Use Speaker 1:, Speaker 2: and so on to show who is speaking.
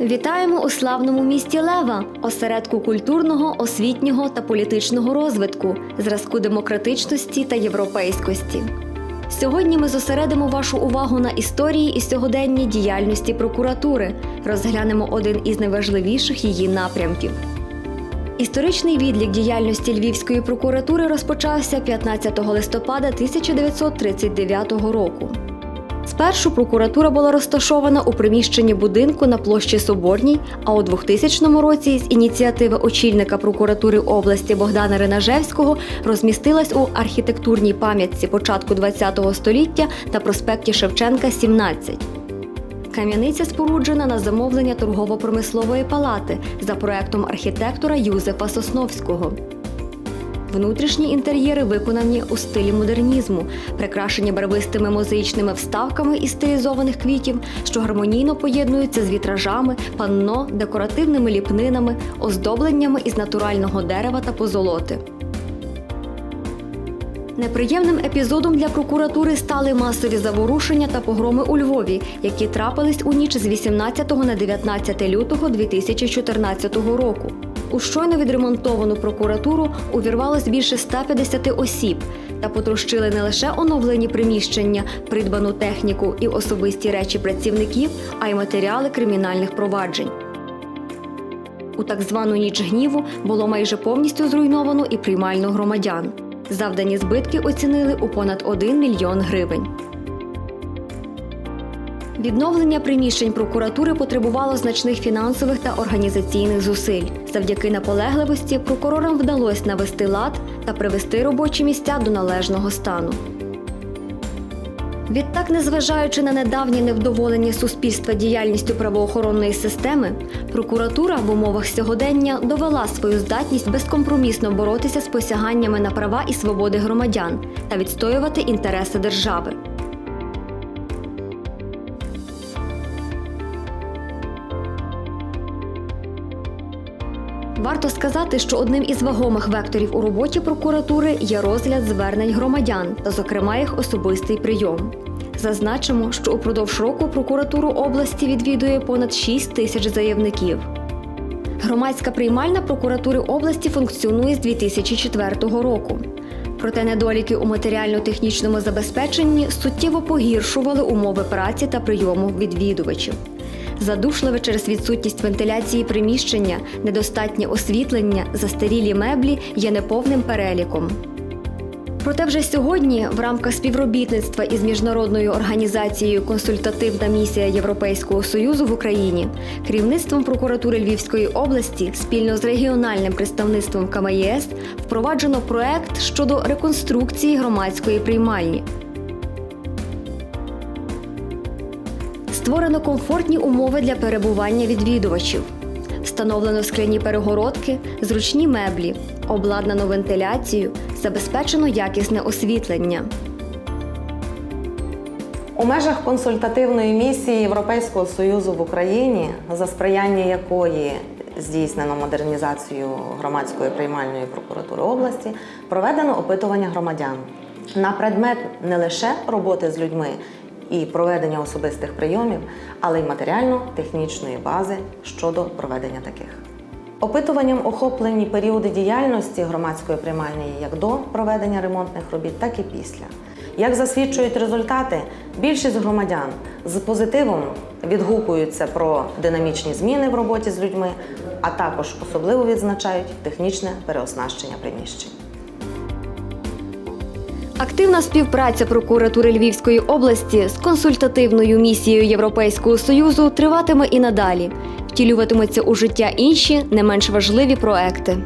Speaker 1: Вітаємо у славному місті Лева, осередку культурного, освітнього та політичного розвитку, зразку демократичності та європейськості. Сьогодні ми зосередимо вашу увагу на історії і сьогоденній діяльності прокуратури, розглянемо один із найважливіших її напрямків. Історичний відлік діяльності Львівської прокуратури розпочався 15 листопада 1939 року. Спершу прокуратура була розташована у приміщенні будинку на площі Соборній, а у 2000 році з ініціативи очільника прокуратури області Богдана Ринажевського розмістилась у архітектурній пам'ятці початку ХХ століття та проспекті Шевченка, 17. Кам'яниця споруджена на замовлення торгово-промислової палати за проектом архітектора Юзефа Сосновського. Внутрішні інтер'єри виконані у стилі модернізму, прикрашені барвистими мозаїчними вставками із стилізованих квітів, що гармонійно поєднуються з вітражами, панно, декоративними ліпнинами, оздобленнями із натурального дерева та позолоти. Неприємним епізодом для прокуратури стали масові заворушення та погроми у Львові, які трапились у ніч з 18 на 19 лютого 2014 року. У щойно відремонтовану прокуратуру увірвалось більше 150 осіб та потрощили не лише оновлені приміщення, придбану техніку і особисті речі працівників, а й матеріали кримінальних проваджень. У так звану «Ніч гніву» було майже повністю зруйновано і приймальну громадян. Завдані збитки оцінили у понад 1 мільйон гривень. Відновлення приміщень прокуратури потребувало значних фінансових та організаційних зусиль. Завдяки наполегливості прокурорам вдалося навести лад та привести робочі місця до належного стану. Відтак, незважаючи на недавнє невдоволення суспільства діяльністю правоохоронної системи, прокуратура в умовах сьогодення довела свою здатність безкомпромісно боротися з посяганнями на права і свободи громадян та відстоювати інтереси держави. Варто сказати, що одним із вагомих векторів у роботі прокуратури є розгляд звернень громадян та, зокрема, їх особистий прийом. Зазначимо, що упродовж року прокуратуру області відвідує понад 6 тисяч заявників. Громадська приймальна прокуратури області функціонує з 2004 року. Проте недоліки у матеріально-технічному забезпеченні суттєво погіршували умови праці та прийому відвідувачів. Задушливе через відсутність вентиляції приміщення, недостатнє освітлення, застарілі меблі є неповним переліком. Проте вже сьогодні, в рамках співробітництва із міжнародною організацією «Консультативна місія Європейського Союзу в Україні», керівництвом прокуратури Львівської області спільно з регіональним представництвом КМЄС впроваджено проект щодо реконструкції громадської приймальні. Створено комфортні умови для перебування відвідувачів. Встановлено скляні перегородки, зручні меблі, обладнано вентиляцію, забезпечено якісне освітлення.
Speaker 2: У межах консультативної місії Європейського Союзу в Україні, за сприяння якої здійснено модернізацію громадської приймальної прокуратури області, проведено опитування громадян на предмет не лише роботи з людьми і проведення особистих прийомів, але й матеріально-технічної бази щодо проведення таких. Опитуванням охоплені періоди діяльності громадської приймальної як до проведення ремонтних робіт, так і після. Як засвідчують результати, більшість громадян з позитивом відгукуються про динамічні зміни в роботі з людьми, а також особливо відзначають технічне переоснащення приміщень.
Speaker 1: Активна співпраця прокуратури Львівської області з консультативною місією Європейського Союзу триватиме і надалі. Втілюватимуться у життя інші, не менш важливі проекти.